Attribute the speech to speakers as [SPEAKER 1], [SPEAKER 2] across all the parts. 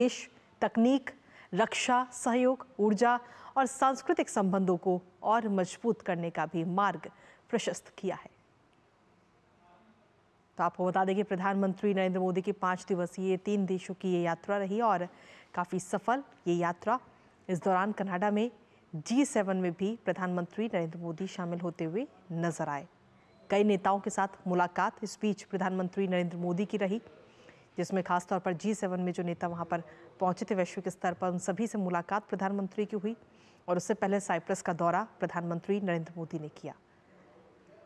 [SPEAKER 1] देश, तकनीक, रक्षा, सहयोग, ऊर्जा और सांस्कृतिक संबंधों को और मजबूत करने का भी मार्ग प्रशस्त किया है। तो आपको बता दें कि प्रधानमंत्री नरेंद्र मोदी की 5 दिवसीय 3 देशों की ये यात्रा रही और काफ़ी सफल ये यात्रा। इस दौरान कनाडा में G7 में भी प्रधानमंत्री नरेंद्र मोदी शामिल होते हुए नजर आए। कई नेताओं के साथ मुलाकात इस बीच प्रधानमंत्री नरेंद्र मोदी की रही, जिसमें खासतौर पर G7 में जो नेता वहां पर पहुंचे थे वैश्विक स्तर पर, उन सभी से मुलाकात प्रधानमंत्री की हुई। और उससे पहले साइप्रस का दौरा प्रधानमंत्री नरेंद्र मोदी ने किया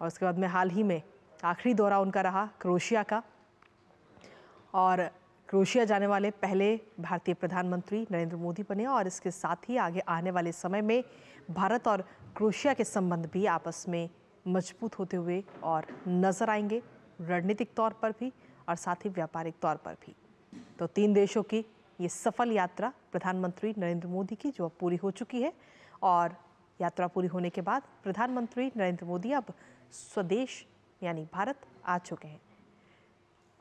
[SPEAKER 1] और उसके बाद में हाल ही में आखिरी दौरा उनका रहा क्रोएशिया का। और क्रोएशिया जाने वाले पहले भारतीय प्रधानमंत्री नरेंद्र मोदी बने और इसके साथ ही आगे आने वाले समय में भारत और क्रोएशिया के संबंध भी आपस में मजबूत होते हुए और नजर आएंगे, रणनीतिक तौर पर भी और साथ ही व्यापारिक तौर पर भी। तो 3 देशों की ये सफल यात्रा प्रधानमंत्री नरेंद्र मोदी की जो अब पूरी हो चुकी है और यात्रा पूरी होने के बाद प्रधानमंत्री नरेंद्र मोदी अब स्वदेश यानी भारत आ चुके हैं।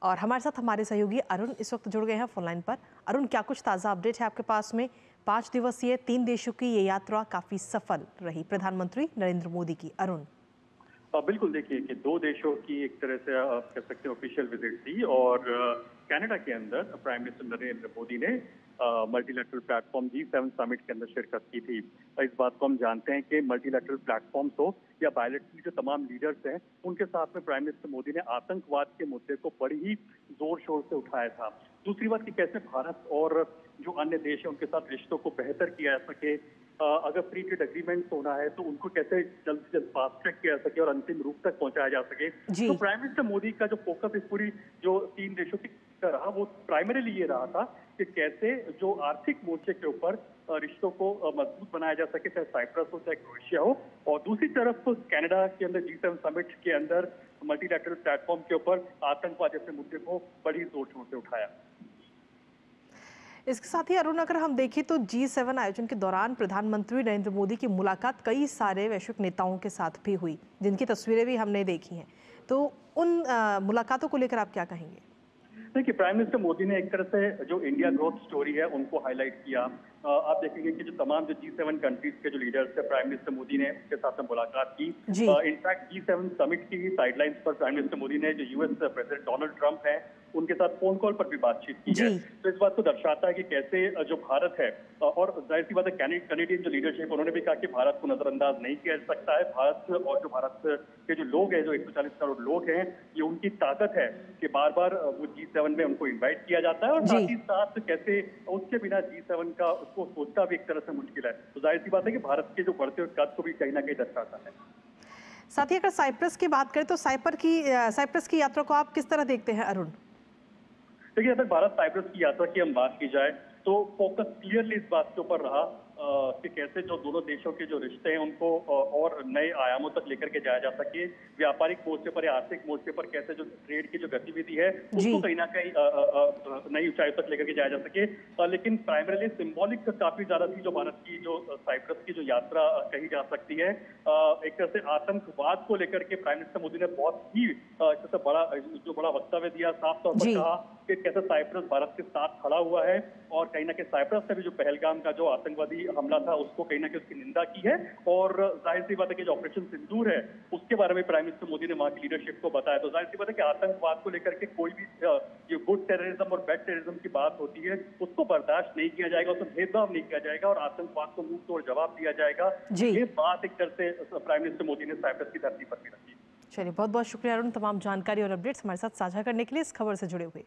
[SPEAKER 1] और हमारे साथ हमारे सहयोगी अरुण इस वक्त जुड़ गए हैं फोनलाइन पर। अरुण, क्या कुछ ताज़ा अपडेट है आपके पास में? 5 दिवसीय 3 देशों की ये यात्रा काफ़ी सफल रही प्रधानमंत्री नरेंद्र मोदी की। अरुण,
[SPEAKER 2] बिल्कुल, देखिए कि 2 देशों की एक तरह से आप कह सकते हैं ऑफिशियल विजिट थी और कनाडा के अंदर प्राइम मिनिस्टर नरेंद्र मोदी ने मल्टीलैटरल प्लेटफॉर्म G7 समिट के अंदर शिरकत की थी। इस बात को हम जानते हैं कि मल्टीलैटरल प्लेटफॉर्म्स हो या बायलैटरल जो तमाम लीडर्स हैं, उनके साथ में प्राइम मिनिस्टर मोदी ने आतंकवाद के मुद्दे को बड़ी ही जोर शोर से उठाया था। दूसरी बात कि कैसे भारत और जो अन्य देश है उनके साथ रिश्तों को बेहतर किया जा सके, अगर फ्री ट्रेड एग्रीमेंट होना है तो उनको कैसे जल्द से जल्द फास्ट ट्रैक किया जा सके और अंतिम रूप तक पहुंचाया जा सके। तो प्राइम मिनिस्टर मोदी का जो फोकस इस पूरी जो 3 देशों की रहा वो प्राइमरीली ये रहा था कि कैसे जो आर्थिक मोर्चे के ऊपर रिश्तों को मजबूत बनाया जा सके, चाहे साइप्रस हो चाहे क्रोएशिया हो। और दूसरी तरफ कनाडा के अंदर G7 समिट के अंदर मल्टीलैटरल प्लेटफॉर्म के ऊपर आतंकवाद जैसे मुद्दे को बड़ी जोर शोर से उठाया।
[SPEAKER 1] इसके साथ ही अरुण, अगर हम देखें तो G7 आयोजन के दौरान प्रधानमंत्री नरेंद्र मोदी की मुलाकात कई सारे वैश्विक नेताओं के साथ भी हुई, जिनकी तस्वीरें भी हमने देखी हैं। तो उन मुलाकातों को लेकर आप क्या कहेंगे?
[SPEAKER 2] देखिए, प्राइम मिनिस्टर मोदी ने एक तरह से जो इंडिया ग्रोथ स्टोरी है उनको हाईलाइट किया। आप देखेंगे कि जो तमाम जो G7 कंट्रीज के जो लीडर्स है प्राइम मिनिस्टर मोदी ने उनके साथ में मुलाकात की। इनफैक्ट G7 समिट की साइडलाइंस पर प्राइम मिनिस्टर मोदी ने जो यूएस प्रेसिडेंट डोनाल्ड ट्रंप है उनके साथ फोन कॉल पर भी बातचीत की है। तो इस बात को दर्शाता है कि कैसे जो भारत है, और जाहिर सी बात है कैनेडियन जो लीडरशिप उन्होंने भी कहा कि भारत को नजरअंदाज नहीं किया जा सकता है। भारत और जो भारत के जो लोग हैं, जो 140 करोड़ लोग हैं, ये उनकी ताकत है कि बार बार वो G7 में उनको इन्वाइट किया जाता है और साथ ही साथ कैसे उसके बिना G7 का उसको सोचना भी एक तरह से मुश्किल है। तो जाहिर सी बात है कि भारत के जो बढ़ते हुए कद को भी कहीं ना कहीं दर्शाता है।
[SPEAKER 1] साथ ही अगर साइप्रस की बात करें तो साइप्रस की यात्रा को आप किस तरह देखते हैं अरुण?
[SPEAKER 2] देखिए, अगर भारत साइप्रस की यात्रा की हम बात की जाए तो फोकस क्लियरली इस बात के ऊपर रहा कि कैसे जो दोनों देशों के जो रिश्ते हैं उनको और नए आयामों तक लेकर के जाया जा सके। व्यापारिक मोर्चे पर या आर्थिक मोर्चे पर कैसे जो ट्रेड की जो गतिविधि है उसको कहीं ना कहीं नई ऊंचाई तक लेकर के जाया जा सके। लेकिन प्राइमरीली सिंबॉलिक काफी ज्यादा थी जो भारत की जो साइप्रस की जो यात्रा कही जा सकती है। एक तरह से आतंकवाद को लेकर के प्राइम मिनिस्टर मोदी ने बहुत ही बड़ा वक्तव्य दिया, साफ तौर पर कहा कि कैसे साइप्रस भारत के साथ खड़ा हुआ है और कहीं ना कहीं साइप्रस से भी जो पहलगाम का जो आतंकवादी हमला था उसको कहीं ना कहीं उसकी निंदा की है। और जाहिर सी बात है कि जो ऑपरेशन सिंदूर है उसके बारे में प्राइम मिनिस्टर मोदी ने वहां की लीडरशिप को बताया। तो जाहिर सी बात है कि आतंकवाद को लेकर के कोई भी जो गुड टेररिज्म और बैड टेररिज्म की बात होती है उसको बर्दाश्त नहीं किया जाएगा, उसमें भेदभाव नहीं किया जाएगा और आतंकवाद को मुंह तोड़ जवाब दिया जाएगा। ये बात एक तरह से प्राइम मिनिस्टर मोदी ने साइप्रस की धरती पर भी रखी।
[SPEAKER 1] चलिए, बहुत बहुत शुक्रिया अरुण, तमाम जानकारी और अपडेट्स हमारे साथ साझा करने के लिए, इस खबर से जुड़े हुए।